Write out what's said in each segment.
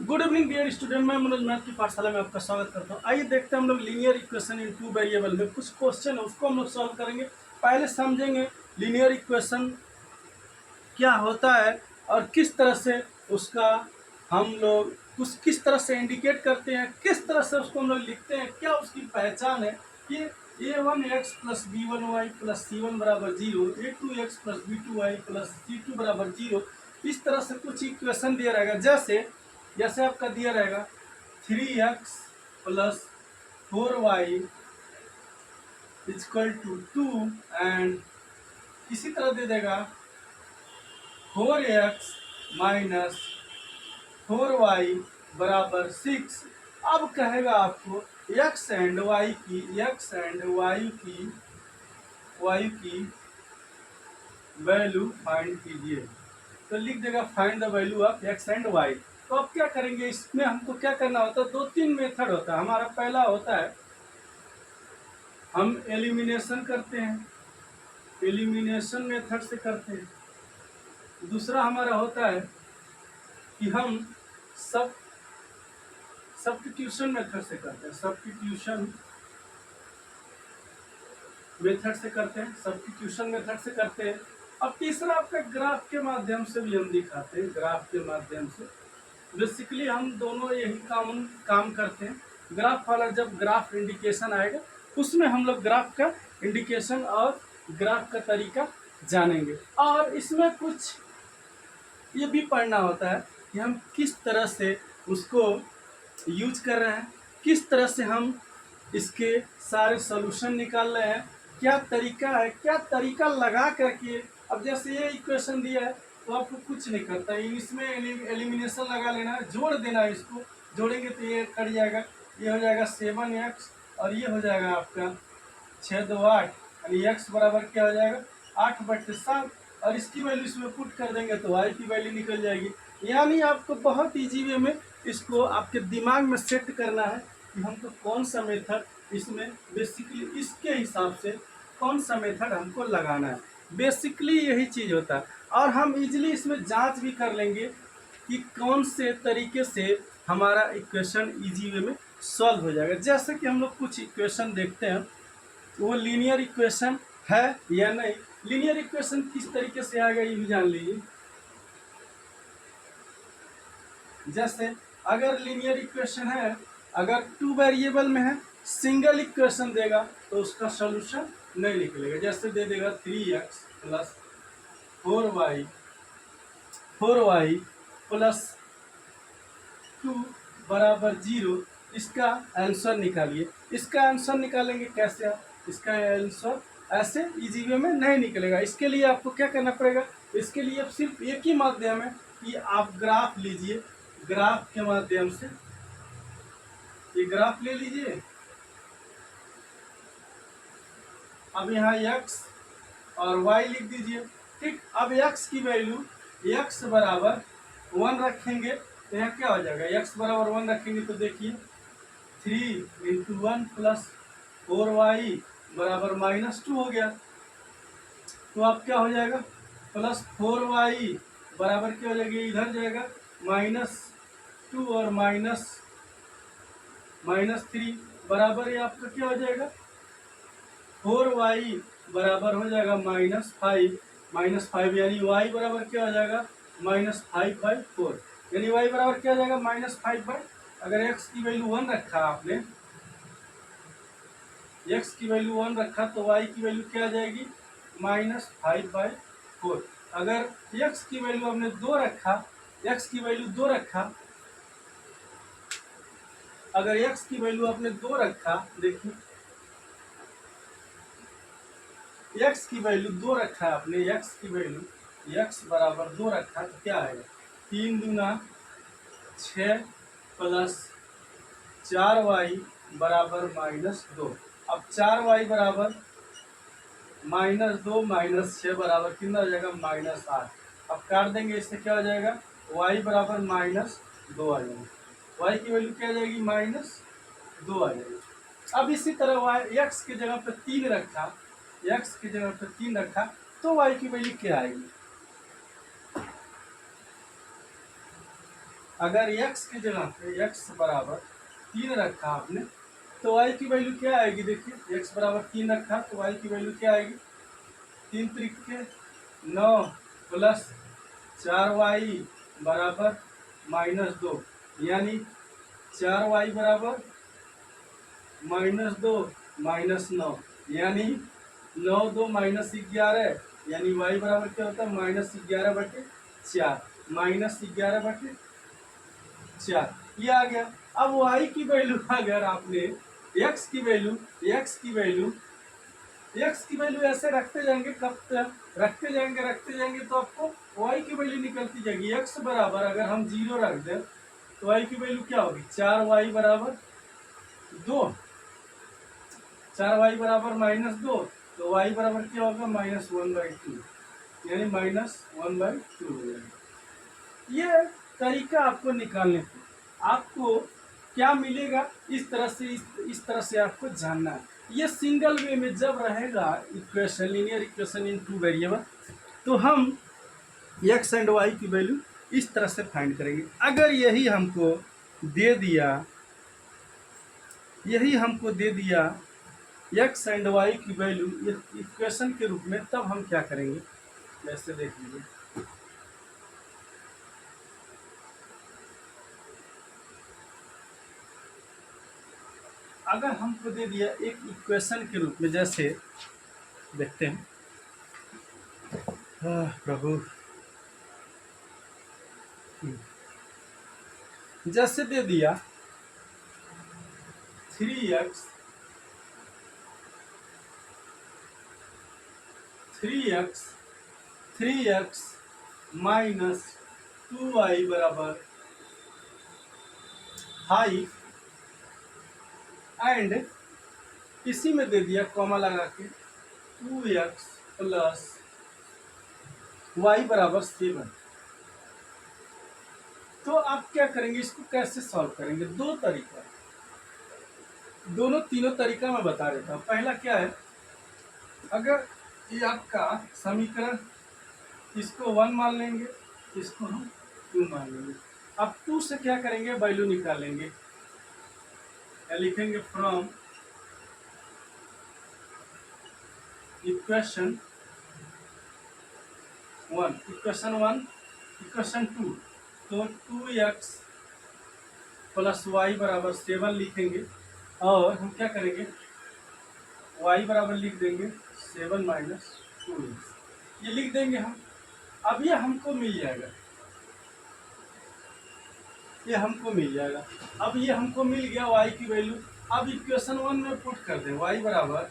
Good evening dear student, मैं Manoj math की पाठशाला में आपका स्वागत करता हूँ। आइए देखते हैं हम लोग linear equation in two variable में कुछ क्वेश्चन है उसको हम लोग सॉल्व करेंगे। पहले समझेंगे लीनियर इक्वेशन क्या होता है और किस तरह से उसका हम लोग किस तरह से इंडिकेट करते हैं, किस तरह से उसको हम लोग लिखते हैं, क्या उसकी पहचान है कि a1x plus b1y plus c1 बराबर 0, a2x plus b2y plus c2 बराबर 0। इस तरह से कुछ इक्वेशन दिया रहेगा। जैसे जैसे आपका दिया रहेगा 3x plus 4y equal to 2 and इसी तरह दे देगा 4x माइनस 4y बराबर 6। अब कहेगा आपको x एंड y की वैल्यू फाइंड कीजिए। तो लिख देगा find the value of x and y। तो अब क्या करेंगे, इसमें हमको क्या करना होता है, दो तीन मेथड होता है। हमारा पहला होता है हम एलिमिनेशन करते हैं, एलिमिनेशन मेथड से करते हैं। दूसरा हमारा होता है कि हम सब्स्टिट्यूशन मेथड से करते हैं, सब्स्टिट्यूशन मेथड से करते हैं। अब तीसरा आपका ग्राफ के माध्यम से भी हम दिखाते हैं, ग्राफ के माध्यम से। बेसिकली हम दोनों यही काम करते हैं। ग्राफ वाला जब ग्राफ इंडिकेशन आएगा उसमें हम लोग ग्राफ का इंडिकेशन और ग्राफ का तरीका जानेंगे। और इसमें कुछ ये भी पढ़ना होता है कि हम किस तरह से उसको यूज कर रहे हैं, किस तरह से हम इसके सारे सॉल्यूशन निकाल रहे हैं, क्या तरीका है, क्या तरीका लगा करके। अब जैसे ये इक्वेशन दिया है तो आपको कुछ नहीं करता है, इसमें एलिमिनेशन लगा लेना है, जोड़ देना है। इसको जोड़ेंगे तो ये कट जाएगा, ये हो जाएगा 7x और ये हो जाएगा आपका 6 2 8, यानी x बराबर क्या हो जाएगा 8/7। और इसकी वैल्यू इसमें पुट कर देंगे तो y की वैल्यू निकल जाएगी। यानी आपको बहुत ईजी वे में इसको आपके दिमाग में सेट करना है कि हमको कौन सा मेथड इसमें बेसिकली इसके हिसाब से कौन सा मेथड हमको लगाना है। बेसिकली यही चीज़ होता है। और हम इजीली इसमें जांच भी कर लेंगे कि कौन से तरीके से हमारा इक्वेशन इजी वे में सॉल्व हो जाएगा। जैसे कि हम लोग कुछ इक्वेशन देखते हैं, वो लीनियर इक्वेशन है या नहीं। लीनियर इक्वेशन किस तरीके से आएगा ये भी जान लीजिए। जैसे अगर लीनियर इक्वेशन है, अगर टू वेरिएबल में है, सिंगल इक्वेशन देगा तो उसका सॉल्यूशन नहीं निकलेगा। जैसे दे देगा 3x प्लस 4y प्लस 2 बराबर 0। इसका आंसर निकालिए। इसका आंसर निकालेंगे कैसे आप, इसका आंसर ऐसे इजी वे में नहीं निकलेगा। इसके लिए आपको क्या करना पड़ेगा, इसके लिए सिर्फ एक ही माध्यम है कि आप ग्राफ लीजिए, ग्राफ के माध्यम से ये ग्राफ ले लीजिए। अब यहाँ x और y लिख दीजिए। ठीक, अब x की वैल्यू x बराबर 1 रखेंगे तो यहाँ क्या हो जाएगा, x बराबर 1 रखेंगे तो देखिए 3 इंटू 1 प्लस 4y बराबर -2 हो गया। तो अब क्या हो जाएगा, प्लस 4y बराबर क्या हो जाएगा, इधर जाएगा -2 और -3 बराबर ये आपका क्या हो जाएगा 4y बराबर हो जाएगा -5 यानी y बराबर क्या हो जाएगा -5/4। यानी y बराबर क्या हो जाएगा -5/। अगर x की वैल्यू 1 रखा आपने, x की वैल्यू 1 रखा तो y की वैल्यू क्या आ जाएगी -5/4। अगर x की वैल्यू आपने 2 रखा, x की वैल्यू 2 रखा, अगर x की वैल्यू आपने 2 रखा, देखिए x की वैल्यू 2 रखा है आपने, x की वैल्यू x बराबर 2 रखा तो क्या आएगा 3 दूना 6 प्लस 4y बराबर -2। अब 4y बराबर -2 -6 बराबर कितना हो जाएगा -8। अब काट देंगे, इससे क्या हो जाएगा y बराबर -2 आ जाएगा, y की वैल्यू क्या आ जाएगी -2 आ जाएगी। अब इसी तरह y x की जगह पे 3 रखा, x की जगह पे 3 रखा तो y की वैल्यू क्या आएगी, अगर x की जगह पे x बराबर 3 रखा आपने तो y की वैल्यू क्या आएगी? देखिए x बराबर 3 रखा तो y की वैल्यू क्या आएगी? 3 त्रिके 9 प्लस 4y बराबर -2, यानी 4y बराबर -2 -9, यानी 9 2 -11, यानी y बराबर क्या होता है? -11/4, -11/4 ये आ गया। अब y की वैल्यू अगर आपने x की वैल्यू x की वैल्यू x की वैल्यू ऐसे रखते जाएंगे, कब तक रखते जाएंगे तो आपको y की वैल्यू निकलती जाएगी। x बराबर अगर हम 0 रख दें तो y की वैल्यू क्या होगी? 4y बराबर 2, 4y बराबर -2, तो y बराबर क्या होगा? -1/2, यानी -1/2 हो जाएगा। ये तरीका आपको निकालने का, आपको क्या मिलेगा? इस तरह से इस तरह से आपको जानना है। ये सिंगल वे में जब रहेगा equation, linear equation in 2 variable, तो हम x एंड y की वैल्यू इस तरह से फाइंड करेंगे। अगर यही हमको दे दिया x एंड y की वैल्यू इक्वेशन के रूप में, तब हम क्या करेंगे? जैसे देख लीजिए, अगर हमको दे दिया एक इक्वेशन के रूप में, जैसे देखते हैं, प्रभु, जैसे दे दिया 3x 3x माइनस 2y बराबर 5, एंड इसी में दे दिया कॉमा लगा के 2x प्लस y बराबर 7। तो आप क्या करेंगे? इसको कैसे सॉल्व करेंगे? दो तरीका, दोनों तीनों तरीका मैं बता देता हूँ। पहला क्या है, अगर ये आपका समीकरण, इसको 1 मान लेंगे, इसको हम 2 मान लेंगे। अब 2 से क्या करेंगे? वैल्यू निकालेंगे, या लिखेंगे फ्रॉम इक्वेशन 1, इक्वेशन 2, तो 2x प्लस वाई बराबर 7 लिखेंगे, और हम क्या करेंगे? y बराबर लिख देंगे 7 माइनस 2x, ये लिख देंगे हम। अब ये हमको मिल जाएगा, अब ये हमको मिल गया y की वैल्यू। अब इक्वेशन 1 में पुट कर दें, y बराबर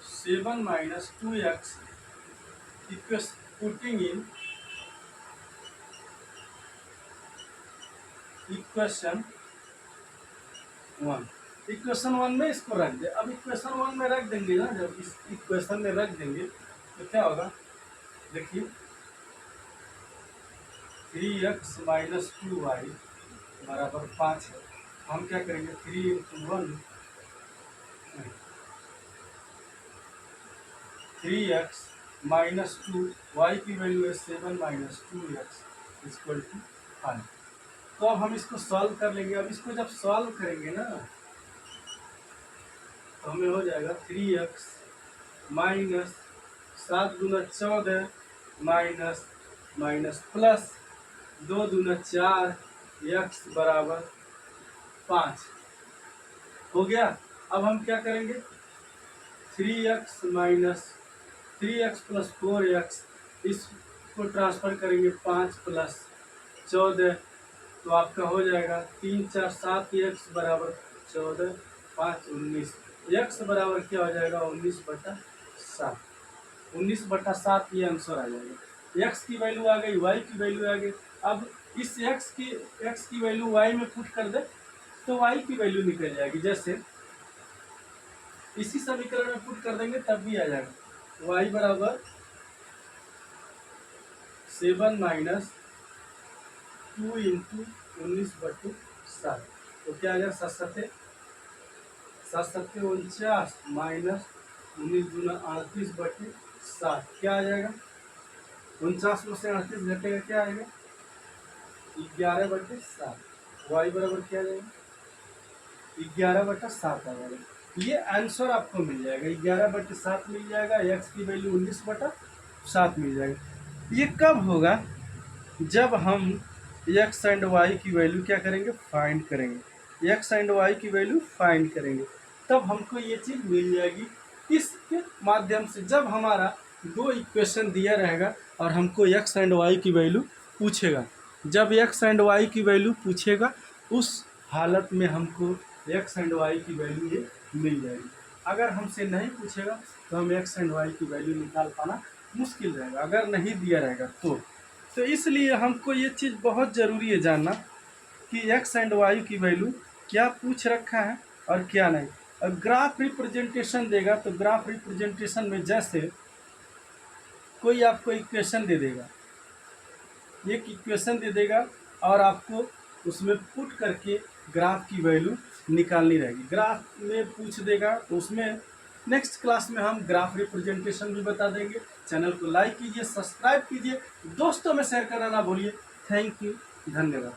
7 minus 2x, putting in equation 1 में इसको रख दे। अब इक्वेशन 1 में रख देंगे ना, जब इस इक्वेशन में रख देंगे तो क्या होगा? देखिए 3x माइनस 2y बराबर 5 है। हम क्या करेंगे? 3 × 1, 3x माइनस 2, y की वैल्यू है 7 माइनस 2x इक्वल टू 5। तो अब हम इसको सॉल्व कर लेंगे। अब इसको जब सॉल्व करेंगे ना, तो हमें हो जाएगा 3x माइनस 7 दूना 14 माइनस माइनस प्लस 2 दूना 4 x बराबर 5 हो गया। अब हम क्या करेंगे? 3x minus 3x plus 4x, इसको ट्रांसफर करेंगे 5 प्लस 14, तो आपका हो जाएगा 3 4 7 x बराबर 14, 5 19, x बराबर क्या हो जाएगा? 19/7, 19/7 ये आंसर आ जाएगा। x की वैल्यू आ गई, y की वैल्यू आ गई। अब इस x की वैल्यू y में पुट कर दे तो y की वैल्यू निकल जाएगी। जैसे इसी समीकरण में पुट कर देंगे तब भी आ जाएगा। y बराबर 7 माइनस 2 इंटू 19/7, तो क्या आ जाएगा? 7 7 49 माइनस 19 दूना 38/7, क्या आ जाएगा? 49 में से 38 घटेगा, क्या आएगा? 11/7 वाई बराबर क्या आ जाएगा 11/7 आ जाएगा। ये आंसर आपको मिल जाएगा 11/7 मिल जाएगा, एक्स की वैल्यू 19/7 मिल जाएगा। ये कब होगा जब हम एक्स एंड वाई की वैल्यू क्या करेंगे फाइंड करेंगे, एक्स एंड वाई की वैल्यू फाइंड करेंगे तब हमको ये चीज़ मिल जाएगी। इसके माध्यम से जब हमारा दो इक्वेशन दिया रहेगा और हमको एक्स एंड वाई की वैल्यू पूछेगा, जब एक्स एंड वाई की वैल्यू पूछेगा उस हालत में हमको एक्स एंड वाई की वैल्यू ये मिल जाएगी। अगर हमसे नहीं पूछेगा तो हम एक्स एंड वाई की वैल्यू निकाल पाना मुश्किल रहेगा, अगर नहीं दिया रहेगा तो इसलिए हमको ये चीज़ बहुत ज़रूरी है जानना कि एक्स एंड वाई की वैल्यू क्या पूछ रखा है और क्या नहीं। और ग्राफ रिप्रेजेंटेशन देगा तो ग्राफ रिप्रेजेंटेशन में जैसे कोई आपको इक्वेशन दे देगा, एक इक्वेशन दे देगा और आपको उसमें पुट करके ग्राफ की वैल्यू निकालनी रहेगी। ग्राफ में पूछ देगा तो उसमें नेक्स्ट क्लास में हम ग्राफ रिप्रेजेंटेशन भी बता देंगे। चैनल को लाइक कीजिए, सब्सक्राइब कीजिए, दोस्तों में शेयर करना ना भूलिए। थैंक यू, धन्यवाद।